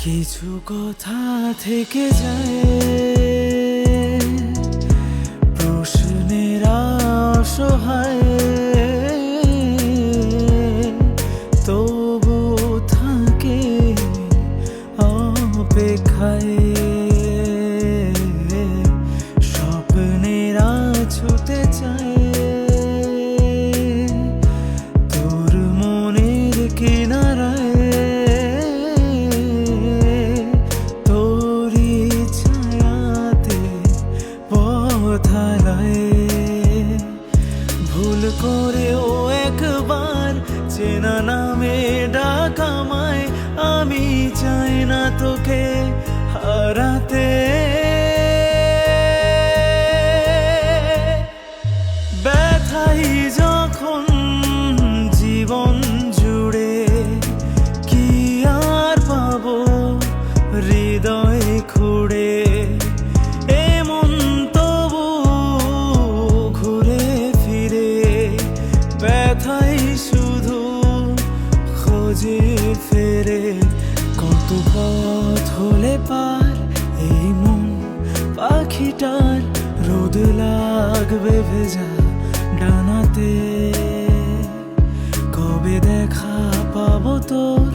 কিছু কথা থেকে যায়, প্রশ্নেরা অসহায়, তবু থাকে অপেক্ষায়। স্বপ্নেরা ছুটে চায় তোর মনের কিনারায়, ভুল করেও একবার চেনা নামে ডাকামায়, আমি চাই না তোকে হারাতে। ব্যথাই যখন জীবন জুড়ে, কি আর পাবো হৃদয় খুঁড়ে। ব্যথাই শুধু খোঁজে ফেরে, কত পথ হলে পার এই মন পাখিটার, রোদ লাগবে ভেজা ডানাতে। কবে দেখা পাবো তোর